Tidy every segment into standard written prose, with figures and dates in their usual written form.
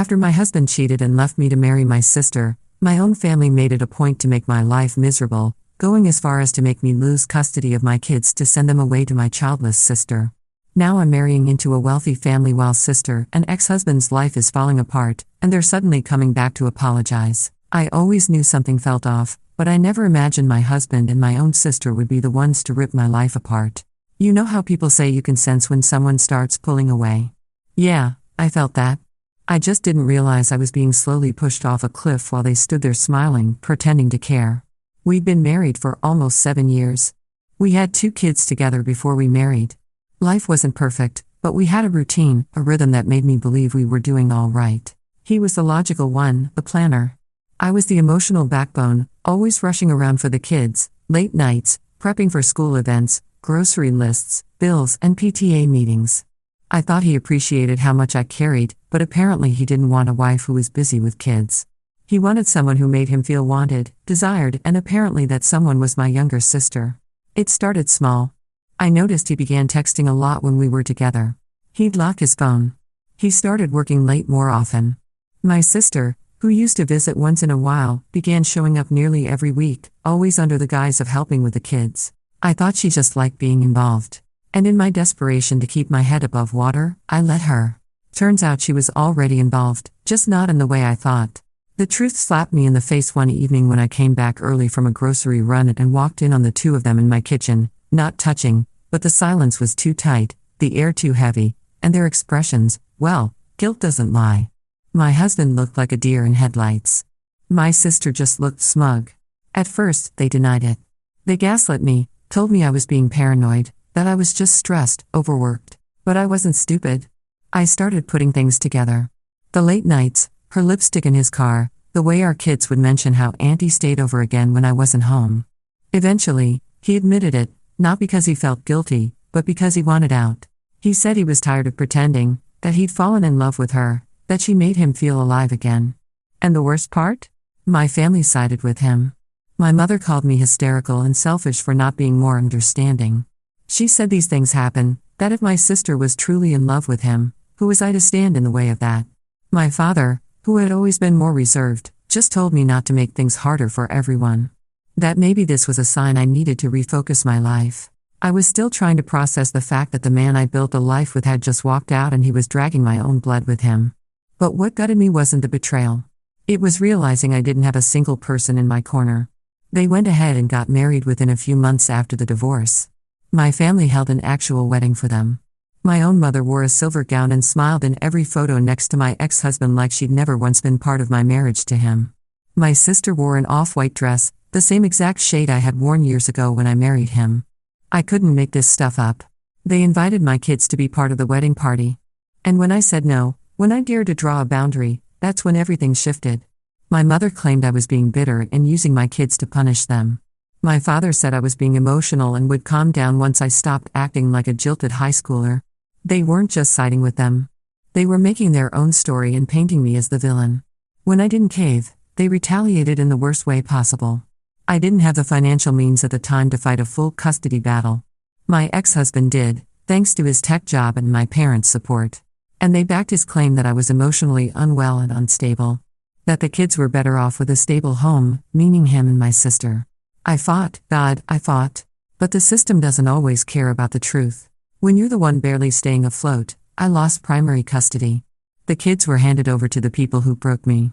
After my husband cheated and left me to marry my sister, my own family made it a point to make my life miserable, going as far as to make me lose custody of my kids to send them away to my childless sister. Now I'm marrying into a wealthy family while sister and ex-husband's life is falling apart, and they're suddenly coming back to apologize. I always knew something felt off, but I never imagined my husband and my own sister would be the ones to rip my life apart. You know how people say you can sense when someone starts pulling away? Yeah, I felt that. I just didn't realize I was being slowly pushed off a cliff while they stood there smiling, pretending to care. We'd been married for almost 7 years. We had 2 kids together before we married. Life wasn't perfect, but we had a routine, a rhythm that made me believe we were doing all right. He was the logical one, the planner. I was the emotional backbone, always rushing around for the kids, late nights, prepping for school events, grocery lists, bills, and PTA meetings. I thought he appreciated how much I carried, but apparently he didn't want a wife who was busy with kids. He wanted someone who made him feel wanted, desired, and apparently that someone was my younger sister. It started small. I noticed he began texting a lot when we were together. He'd lock his phone. He started working late more often. My sister, who used to visit once in a while, began showing up nearly every week, always under the guise of helping with the kids. I thought she just liked being involved. And in my desperation to keep my head above water, I let her. Turns out she was already involved, just not in the way I thought. The truth slapped me in the face one evening when I came back early from a grocery run and walked in on the 2 of them in my kitchen, not touching, but the silence was too tight, the air too heavy, and their expressions, well, guilt doesn't lie. My husband looked like a deer in headlights. My sister just looked smug. At first, they denied it. They gaslit me, told me I was being paranoid, that I was just stressed, overworked. But I wasn't stupid. I started putting things together. The late nights, her lipstick in his car, the way our kids would mention how Auntie stayed over again when I wasn't home. Eventually, he admitted it, not because he felt guilty, but because he wanted out. He said he was tired of pretending, that he'd fallen in love with her, that she made him feel alive again. And the worst part? My family sided with him. My mother called me hysterical and selfish for not being more understanding. She said these things happen, that if my sister was truly in love with him, who was I to stand in the way of that? My father, who had always been more reserved, just told me not to make things harder for everyone. That maybe this was a sign I needed to refocus my life. I was still trying to process the fact that the man I built a life with had just walked out and he was dragging my own blood with him. But what gutted me wasn't the betrayal. It was realizing I didn't have a single person in my corner. They went ahead and got married within a few months after the divorce. My family held an actual wedding for them. My own mother wore a silver gown and smiled in every photo next to my ex-husband like she'd never once been part of my marriage to him. My sister wore an off-white dress, the same exact shade I had worn years ago when I married him. I couldn't make this stuff up. They invited my kids to be part of the wedding party. And when I said no, when I dared to draw a boundary, that's when everything shifted. My mother claimed I was being bitter and using my kids to punish them. My father said I was being emotional and would calm down once I stopped acting like a jilted high schooler. They weren't just siding with them. They were making their own story and painting me as the villain. When I didn't cave, they retaliated in the worst way possible. I didn't have the financial means at the time to fight a full custody battle. My ex-husband did, thanks to his tech job and my parents' support. And they backed his claim that I was emotionally unwell and unstable. That the kids were better off with a stable home, meaning him and my sister. I fought, God, I fought. But the system doesn't always care about the truth. When you're the one barely staying afloat, I lost primary custody. The kids were handed over to the people who broke me.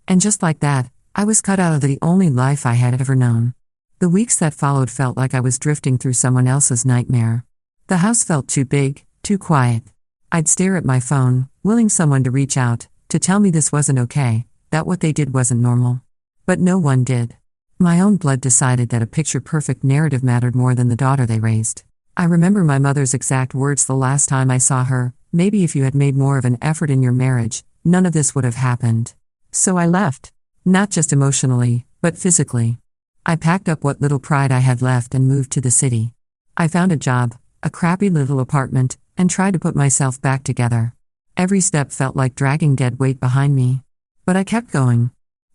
And just like that, I was cut out of the only life I had ever known. The weeks that followed felt like I was drifting through someone else's nightmare. The house felt too big, too quiet. I'd stare at my phone, willing someone to reach out, to tell me this wasn't okay, that what they did wasn't normal. But no one did. My own blood decided that a picture-perfect narrative mattered more than the daughter they raised. I remember my mother's exact words the last time I saw her: maybe if you had made more of an effort in your marriage, none of this would have happened. So I left. Not just emotionally, but physically. I packed up what little pride I had left and moved to the city. I found a job, a crappy little apartment, and tried to put myself back together. Every step felt like dragging dead weight behind me. But I kept going.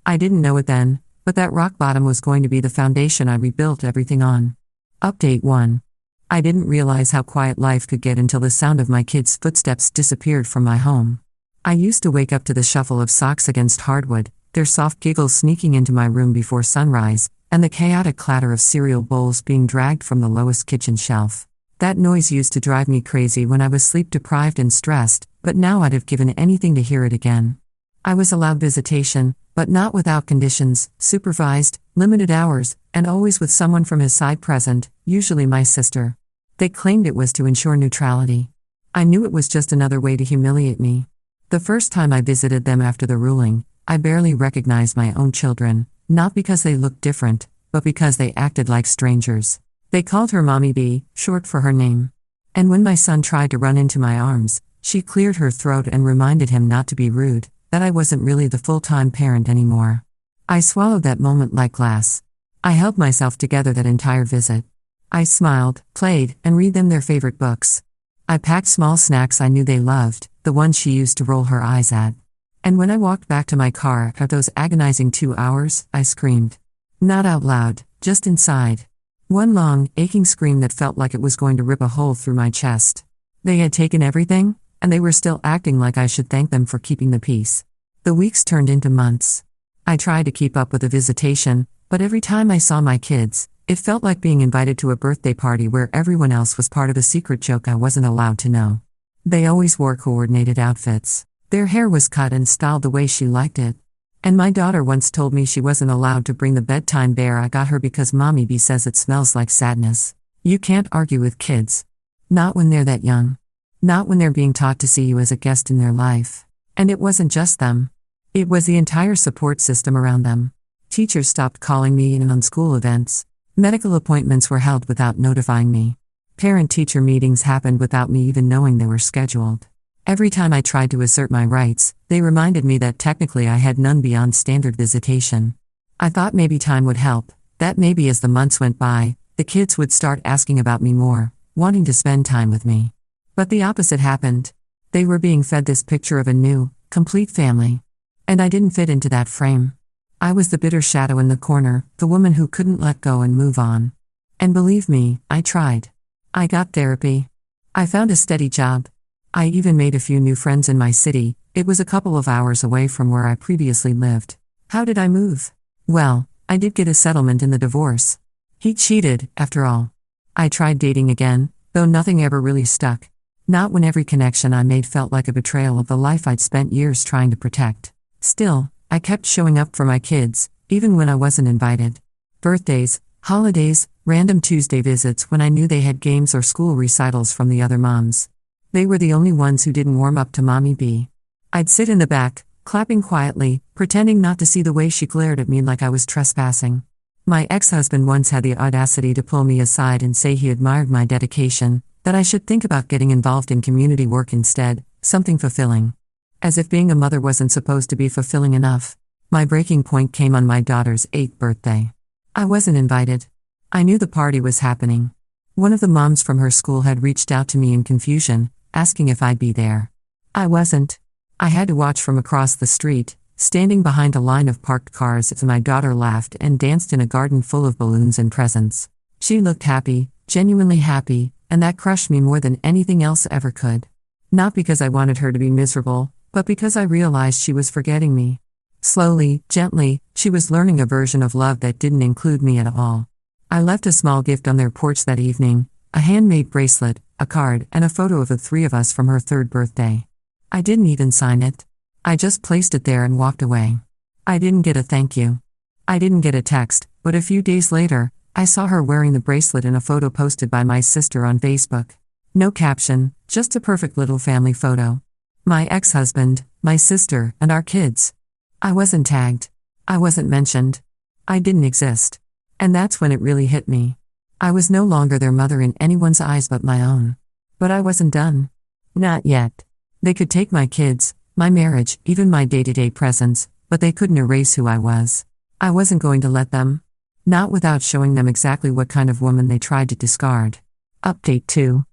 I didn't know it then, but that rock bottom was going to be the foundation I rebuilt everything on. Update 1. I didn't realize how quiet life could get until the sound of my kids' footsteps disappeared from my home. I used to wake up to the shuffle of socks against hardwood, their soft giggles sneaking into my room before sunrise, and the chaotic clatter of cereal bowls being dragged from the lowest kitchen shelf. That noise used to drive me crazy when I was sleep-deprived and stressed, but now I'd have given anything to hear it again. I was allowed visitation, but not without conditions, supervised, limited hours, and always with someone from his side present, usually my sister. They claimed it was to ensure neutrality. I knew it was just another way to humiliate me. The first time I visited them after the ruling, I barely recognized my own children, not because they looked different, but because they acted like strangers. They called her Mommy B, short for her name. And when my son tried to run into my arms, she cleared her throat and reminded him not to be rude, that I wasn't really the full-time parent anymore. I swallowed that moment like glass. I held myself together that entire visit. I smiled, played, and read them their favorite books. I packed small snacks I knew they loved, the ones she used to roll her eyes at. And when I walked back to my car after those agonizing 2 hours, I screamed. Not out loud, just inside. One long, aching scream that felt like it was going to rip a hole through my chest. They had taken everything, and they were still acting like I should thank them for keeping the peace. The weeks turned into months. I tried to keep up with the visitation, but every time I saw my kids, it felt like being invited to a birthday party where everyone else was part of a secret joke I wasn't allowed to know. They always wore coordinated outfits. Their hair was cut and styled the way she liked it. And my daughter once told me she wasn't allowed to bring the bedtime bear I got her because Mommy B says it smells like sadness. You can't argue with kids. Not when they're that young. Not when they're being taught to see you as a guest in their life. And it wasn't just them. It was the entire support system around them. Teachers stopped calling me in on school events. Medical appointments were held without notifying me. Parent-teacher meetings happened without me even knowing they were scheduled. Every time I tried to assert my rights, they reminded me that technically I had none beyond standard visitation. I thought maybe time would help, that maybe as the months went by, the kids would start asking about me more, wanting to spend time with me. But the opposite happened. They were being fed this picture of a new, complete family. And I didn't fit into that frame. I was the bitter shadow in the corner, the woman who couldn't let go and move on. And believe me, I tried. I got therapy. I found a steady job. I even made a few new friends in my city. It was a couple of hours away from where I previously lived. How did I move? Well, I did get a settlement in the divorce. He cheated, after all. I tried dating again, though nothing ever really stuck. Not when every connection I made felt like a betrayal of the life I'd spent years trying to protect. Still, I kept showing up for my kids, even when I wasn't invited. Birthdays, holidays, random Tuesday visits when I knew they had games or school recitals from the other moms. They were the only ones who didn't warm up to Mommy B. I'd sit in the back, clapping quietly, pretending not to see the way she glared at me like I was trespassing. My ex-husband once had the audacity to pull me aside and say he admired my dedication, that I should think about getting involved in community work instead, something fulfilling. As if being a mother wasn't supposed to be fulfilling enough. My breaking point came on my daughter's 8th birthday. I wasn't invited. I knew the party was happening. One of the moms from her school had reached out to me in confusion, asking if I'd be there. I wasn't. I had to watch from across the street, standing behind a line of parked cars as my daughter laughed and danced in a garden full of balloons and presents. She looked happy, genuinely happy, and that crushed me more than anything else ever could. Not because I wanted her to be miserable, but because I realized she was forgetting me. Slowly, gently, she was learning a version of love that didn't include me at all. I left a small gift on their porch that evening, a handmade bracelet, a card, and a photo of the 3 of us from her 3rd birthday. I didn't even sign it. I just placed it there and walked away. I didn't get a thank you. I didn't get a text, but a few days later, I saw her wearing the bracelet in a photo posted by my sister on Facebook. No caption, just a perfect little family photo. My ex-husband, my sister, and our kids. I wasn't tagged. I wasn't mentioned. I didn't exist. And that's when it really hit me. I was no longer their mother in anyone's eyes but my own. But I wasn't done. Not yet. They could take my kids, my marriage, even my day-to-day presence, but they couldn't erase who I was. I wasn't going to let them. Not without showing them exactly what kind of woman they tried to discard. Update 2.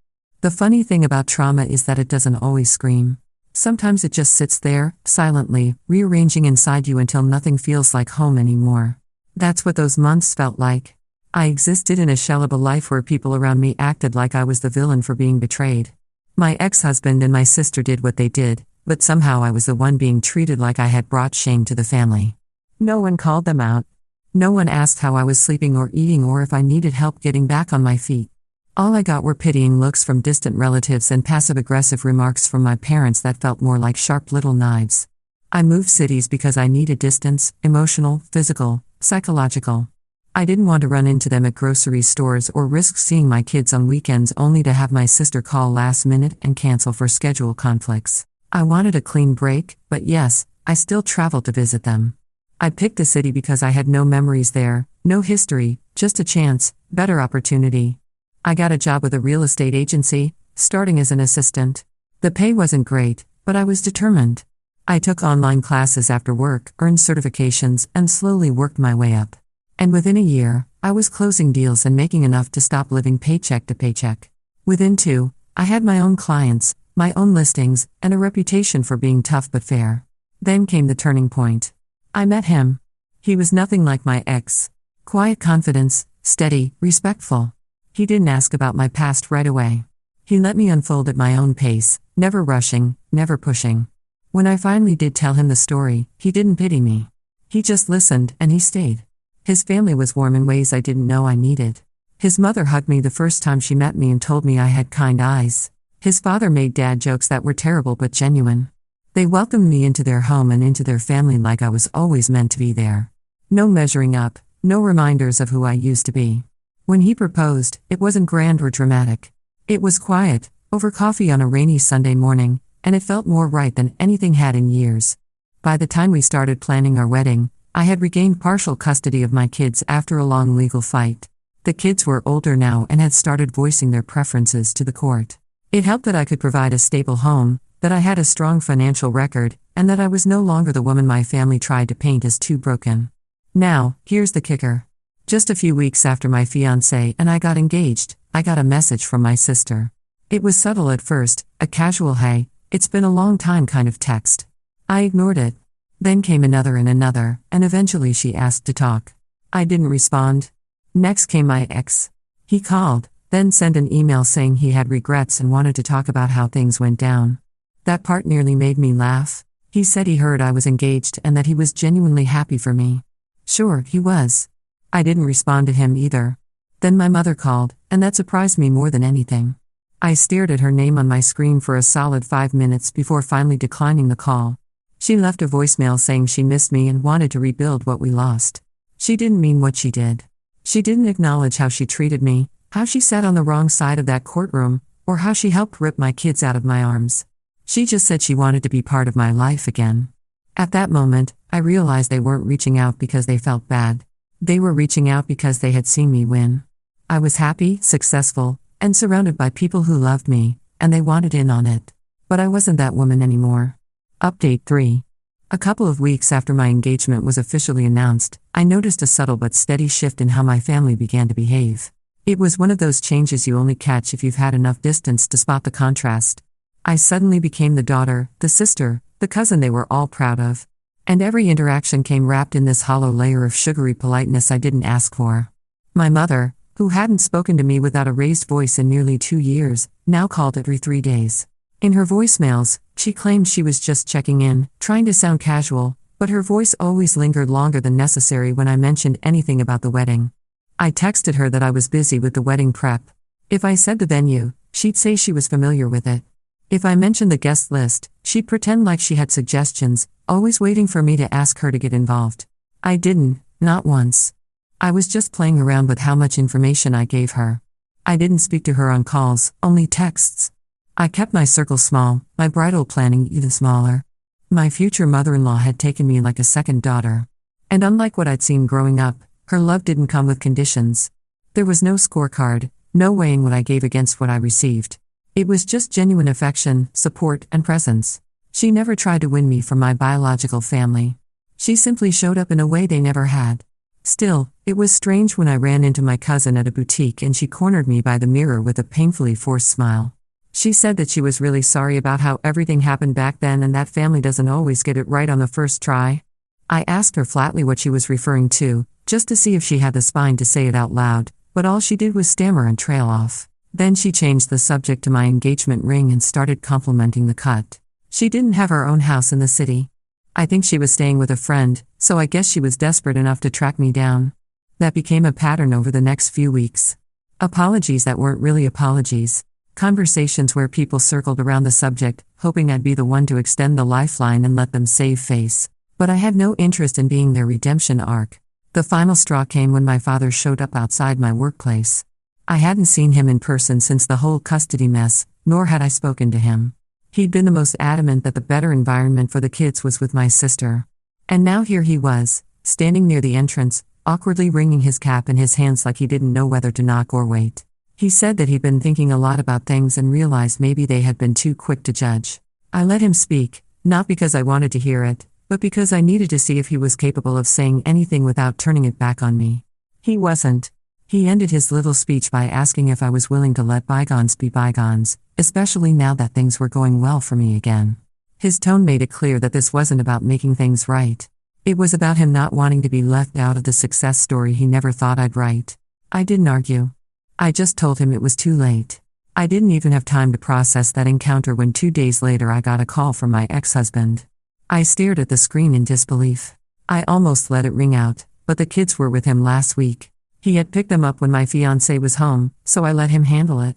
The funny thing about trauma is that it doesn't always scream. Sometimes it just sits there, silently, rearranging inside you until nothing feels like home anymore. That's what those months felt like. I existed in a shell of a life where people around me acted like I was the villain for being betrayed. My ex-husband and my sister did what they did, but somehow I was the one being treated like I had brought shame to the family. No one called them out. No one asked how I was sleeping or eating or if I needed help getting back on my feet. All I got were pitying looks from distant relatives and passive-aggressive remarks from my parents that felt more like sharp little knives. I moved cities because I needed distance, emotional, physical, psychological. I didn't want to run into them at grocery stores or risk seeing my kids on weekends only to have my sister call last minute and cancel for schedule conflicts. I wanted a clean break, but yes, I still traveled to visit them. I picked the city because I had no memories there, no history, just a chance, better opportunity. I got a job with a real estate agency, starting as an assistant. The pay wasn't great, but I was determined. I took online classes after work, earned certifications, and slowly worked my way up. And within a year, I was closing deals and making enough to stop living paycheck to paycheck. Within 2, I had my own clients, my own listings, and a reputation for being tough but fair. Then came the turning point. I met him. He was nothing like my ex. Quiet confidence, steady, respectful. He didn't ask about my past right away. He let me unfold at my own pace, never rushing, never pushing. When I finally did tell him the story, he didn't pity me. He just listened, and he stayed. His family was warm in ways I didn't know I needed. His mother hugged me the first time she met me and told me I had kind eyes. His father made dad jokes that were terrible but genuine. They welcomed me into their home and into their family like I was always meant to be there. No measuring up, no reminders of who I used to be. When he proposed, it wasn't grand or dramatic. It was quiet, over coffee on a rainy Sunday morning, and it felt more right than anything had in years. By the time we started planning our wedding, I had regained partial custody of my kids after a long legal fight. The kids were older now and had started voicing their preferences to the court. It helped that I could provide a stable home, that I had a strong financial record, and that I was no longer the woman my family tried to paint as too broken. Now, here's the kicker. Just a few weeks after my fiancé and I got engaged, I got a message from my sister. It was subtle at first, a casual "hey, it's been a long time" kind of text. I ignored it. Then came another, and eventually she asked to talk. I didn't respond. Next came my ex. He called, then sent an email saying he had regrets and wanted to talk about how things went down. That part nearly made me laugh. He said he heard I was engaged and that he was genuinely happy for me. Sure, he was. I didn't respond to him either. Then my mother called, and that surprised me more than anything. I stared at her name on my screen for a solid 5 minutes before finally declining the call. She left a voicemail saying she missed me and wanted to rebuild what we lost. She didn't mean what she did. She didn't acknowledge how she treated me, how she sat on the wrong side of that courtroom, or how she helped rip my kids out of my arms. She just said she wanted to be part of my life again. At that moment, I realized they weren't reaching out because they felt bad. They were reaching out because they had seen me win. I was happy, successful, and surrounded by people who loved me, and they wanted in on it. But I wasn't that woman anymore. Update 3. A couple of weeks after my engagement was officially announced, I noticed a subtle but steady shift in how my family began to behave. It was one of those changes you only catch if you've had enough distance to spot the contrast. I suddenly became the daughter, the sister, the cousin they were all proud of. And every interaction came wrapped in this hollow layer of sugary politeness I didn't ask for. My mother, who hadn't spoken to me without a raised voice in nearly 2 years, now called every 3 days. In her voicemails, she claimed she was just checking in, trying to sound casual, but her voice always lingered longer than necessary when I mentioned anything about the wedding. I texted her that I was busy with the wedding prep. If I said the venue, she'd say she was familiar with it. If I mentioned the guest list, she'd pretend like she had suggestions, always waiting for me to ask her to get involved. I didn't, not once. I was just playing around with how much information I gave her. I didn't speak to her on calls, only texts. I kept my circle small, my bridal planning even smaller. My future mother-in-law had taken me like a second daughter. And unlike what I'd seen growing up, her love didn't come with conditions. There was no scorecard, no weighing what I gave against what I received. It was just genuine affection, support, and presence. She never tried to win me from my biological family. She simply showed up in a way they never had. Still, it was strange when I ran into my cousin at a boutique and she cornered me by the mirror with a painfully forced smile. She said that she was really sorry about how everything happened back then and that family doesn't always get it right on the first try. I asked her flatly what she was referring to, just to see if she had the spine to say it out loud, but all she did was stammer and trail off. Then she changed the subject to my engagement ring and started complimenting the cut. She didn't have her own house in the city. I think she was staying with a friend, so I guess she was desperate enough to track me down. That became a pattern over the next few weeks. Apologies that weren't really apologies. Conversations where people circled around the subject, hoping I'd be the one to extend the lifeline and let them save face. But I had no interest in being their redemption arc. The final straw came when my father showed up outside my workplace. I hadn't seen him in person since the whole custody mess, nor had I spoken to him. He'd been the most adamant that the better environment for the kids was with my sister. And now here he was, standing near the entrance, awkwardly wringing his cap in his hands like he didn't know whether to knock or wait. He said that he'd been thinking a lot about things and realized maybe they had been too quick to judge. I let him speak, not because I wanted to hear it, but because I needed to see if he was capable of saying anything without turning it back on me. He wasn't. He ended his little speech by asking if I was willing to let bygones be bygones, especially now that things were going well for me again. His tone made it clear that this wasn't about making things right. It was about him not wanting to be left out of the success story he never thought I'd write. I didn't argue. I just told him it was too late. I didn't even have time to process that encounter when 2 days later I got a call from my ex-husband. I stared at the screen in disbelief. I almost let it ring out, but the kids were with him last week. He had picked them up when my fiancé was home, so I let him handle it.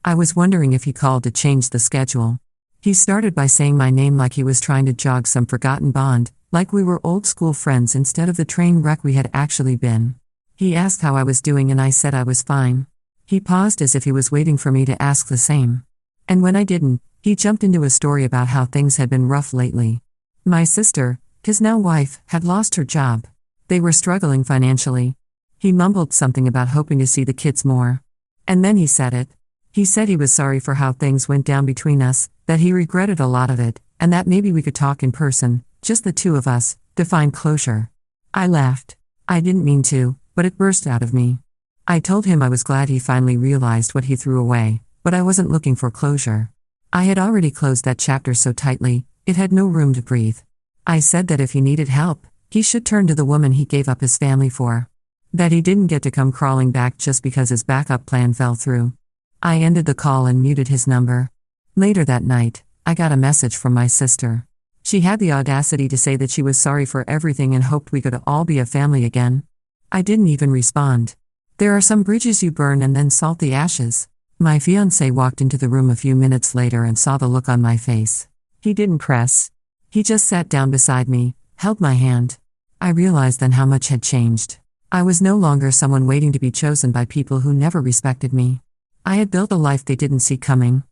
I was wondering if he called to change the schedule. He started by saying my name like he was trying to jog some forgotten bond, like we were old school friends instead of the train wreck we had actually been. He asked how I was doing and I said I was fine. He paused as if he was waiting for me to ask the same. And when I didn't, he jumped into a story about how things had been rough lately. My sister, his now wife, had lost her job. They were struggling financially. He mumbled something about hoping to see the kids more. And then he said it. He said he was sorry for how things went down between us, that he regretted a lot of it, and that maybe we could talk in person, just the two of us, to find closure. I laughed. I didn't mean to, but it burst out of me. I told him I was glad he finally realized what he threw away, but I wasn't looking for closure. I had already closed that chapter so tightly, it had no room to breathe. I said that if he needed help, he should turn to the woman he gave up his family for. That he didn't get to come crawling back just because his backup plan fell through. I ended the call and muted his number. Later that night, I got a message from my sister. She had the audacity to say that she was sorry for everything and hoped we could all be a family again. I didn't even respond. There are some bridges you burn and then salt the ashes. My fiancé walked into the room a few minutes later and saw the look on my face. He didn't press. He just sat down beside me, held my hand. I realized then how much had changed. I was no longer someone waiting to be chosen by people who never respected me. I had built a life they didn't see coming.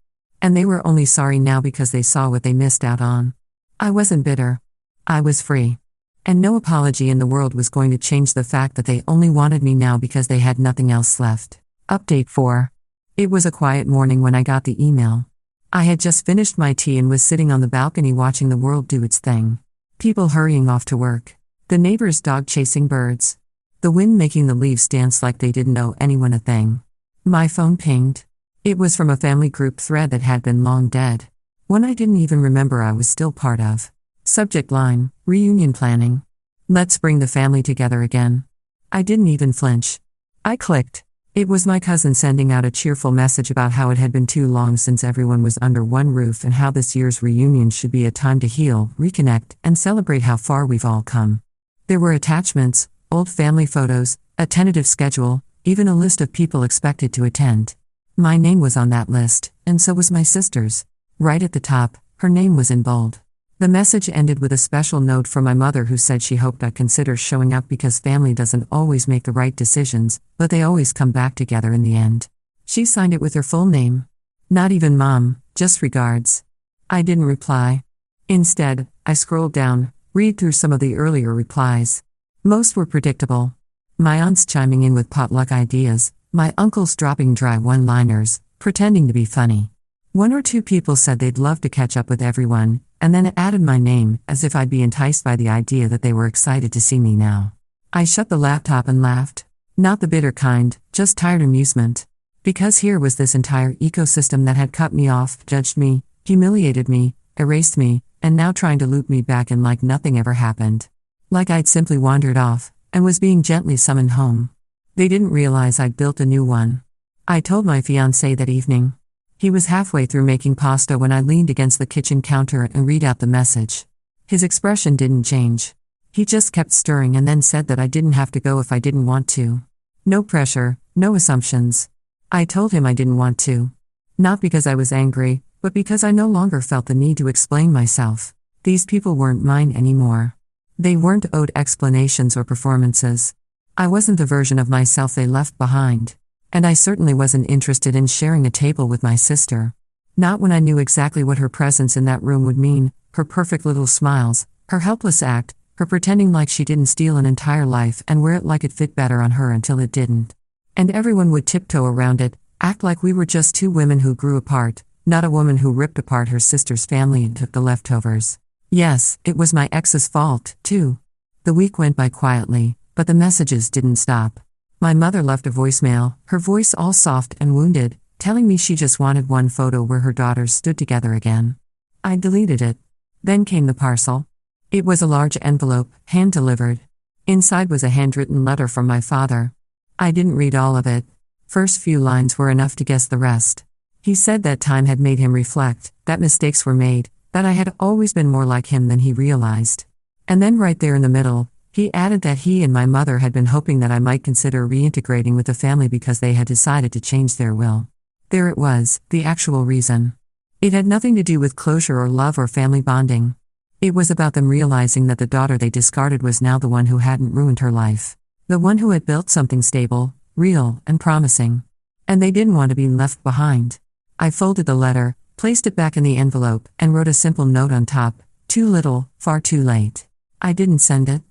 And they were only sorry now because they saw what they missed out on. I wasn't bitter. I was free. And no apology in the world was going to change the fact that they only wanted me now because they had nothing else left. Update 4. It was a quiet morning when I got the email. I had just finished my tea and was sitting on the balcony watching the world do its thing. People hurrying off to work. The neighbor's dog chasing birds. The wind making the leaves dance like they didn't owe anyone a thing. My phone pinged. It was from a family group thread that had been long dead. One I didn't even remember I was still part of. Subject line, reunion planning. Let's bring the family together again. I didn't even flinch. I clicked. It was my cousin sending out a cheerful message about how it had been too long since everyone was under one roof and how this year's reunion should be a time to heal, reconnect, and celebrate how far we've all come. There were attachments, old family photos, a tentative schedule, even a list of people expected to attend. My name was on that list, and so was my sister's. Right at the top, her name was in bold. The message ended with a special note from my mother who said she hoped I'd consider showing up because family doesn't always make the right decisions, but they always come back together in the end. She signed it with her full name. Not even Mom, just regards. I didn't reply. Instead, I scrolled down, read through some of the earlier replies. Most were predictable. My aunts chiming in with potluck ideas, my uncles dropping dry one-liners, pretending to be funny. 1 or 2 people said they'd love to catch up with everyone, and then added my name, as if I'd be enticed by the idea that they were excited to see me now. I shut the laptop and laughed. Not the bitter kind, just tired amusement. Because here was this entire ecosystem that had cut me off, judged me, humiliated me, erased me, and now trying to loop me back in like nothing ever happened. Like I'd simply wandered off, and was being gently summoned home. They didn't realize I'd built a new one. I told my fiancé that evening. He was halfway through making pasta when I leaned against the kitchen counter and read out the message. His expression didn't change. He just kept stirring and then said that I didn't have to go if I didn't want to. No pressure, no assumptions. I told him I didn't want to. Not because I was angry, but because I no longer felt the need to explain myself. These people weren't mine anymore. They weren't owed explanations or performances. I wasn't the version of myself they left behind. And I certainly wasn't interested in sharing a table with my sister. Not when I knew exactly what her presence in that room would mean, her perfect little smiles, her helpless act, her pretending like she didn't steal an entire life and wear it like it fit better on her until it didn't. And everyone would tiptoe around it, act like we were just two women who grew apart, not a woman who ripped apart her sister's family and took the leftovers. Yes, it was my ex's fault, too. The week went by quietly, but the messages didn't stop. My mother left a voicemail, her voice all soft and wounded, telling me she just wanted one photo where her daughters stood together again. I deleted it. Then came the parcel. It was a large envelope, hand-delivered. Inside was a handwritten letter from my father. I didn't read all of it. First few lines were enough to guess the rest. He said that time had made him reflect, that mistakes were made, that I had always been more like him than he realized. And then right there in the middle, he added that he and my mother had been hoping that I might consider reintegrating with the family because they had decided to change their will. There it was, the actual reason. It had nothing to do with closure or love or family bonding. It was about them realizing that the daughter they discarded was now the one who hadn't ruined her life. The one who had built something stable, real, and promising. And they didn't want to be left behind. I folded the letter, placed it back in the envelope, and wrote a simple note on top, "Too little, far too late." I didn't send it.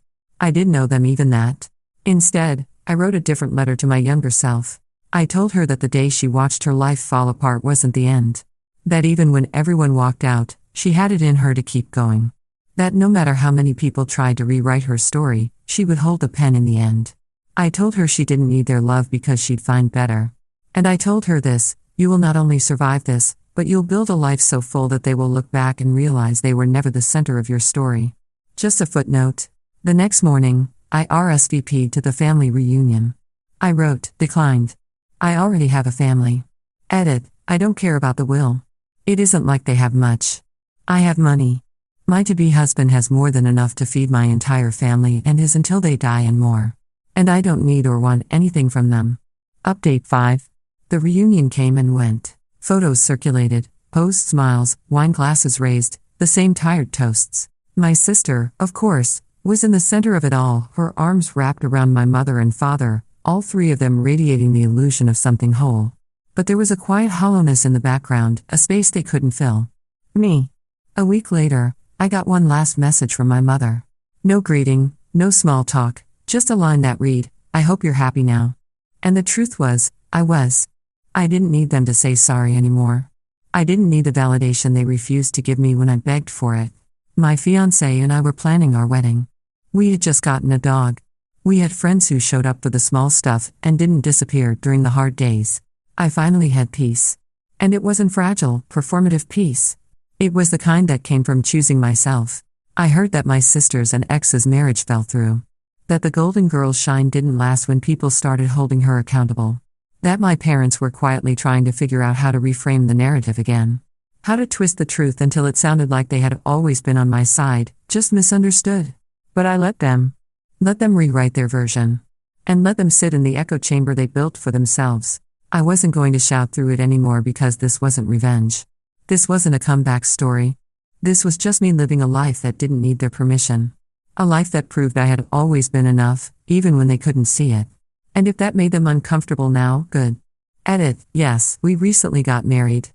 I didn't owe them even that. Instead, I wrote a different letter to my younger self. I told her that the day she watched her life fall apart wasn't the end. That even when everyone walked out, she had it in her to keep going. That no matter how many people tried to rewrite her story, she would hold the pen in the end. I told her she didn't need their love because she'd find better. And I told her this: you will not only survive this, but you'll build a life so full that they will look back and realize they were never the center of your story. Just a footnote. The next morning, I RSVP'd to the family reunion. I wrote, "Declined. I already have a family." Edit, I don't care about the will. It isn't like they have much. I have money. My to-be husband has more than enough to feed my entire family and his until they die and more. And I don't need or want anything from them. Update 5. The reunion came and went. Photos circulated, posed smiles, wine glasses raised, the same tired toasts. My sister, of course, was in the center of it all, her arms wrapped around my mother and father, all three of them radiating the illusion of something whole. But there was a quiet hollowness in the background, a space they couldn't fill. Me. A week later, I got one last message from my mother. No greeting, no small talk, just a line that read, "I hope you're happy now." And the truth was, I was. I didn't need them to say sorry anymore. I didn't need the validation they refused to give me when I begged for it. My fiancé and I were planning our wedding. We had just gotten a dog. We had friends who showed up for the small stuff and didn't disappear during the hard days. I finally had peace. And it wasn't fragile, performative peace. It was the kind that came from choosing myself. I heard that my sister's and ex's marriage fell through. That the golden girl's shine didn't last when people started holding her accountable. That my parents were quietly trying to figure out how to reframe the narrative again. How to twist the truth until it sounded like they had always been on my side, just misunderstood. But I let them. Let them rewrite their version. And let them sit in the echo chamber they built for themselves. I wasn't going to shout through it anymore because this wasn't revenge. This wasn't a comeback story. This was just me living a life that didn't need their permission. A life that proved I had always been enough, even when they couldn't see it. And if that made them uncomfortable now, good. Edit, yes, we recently got married.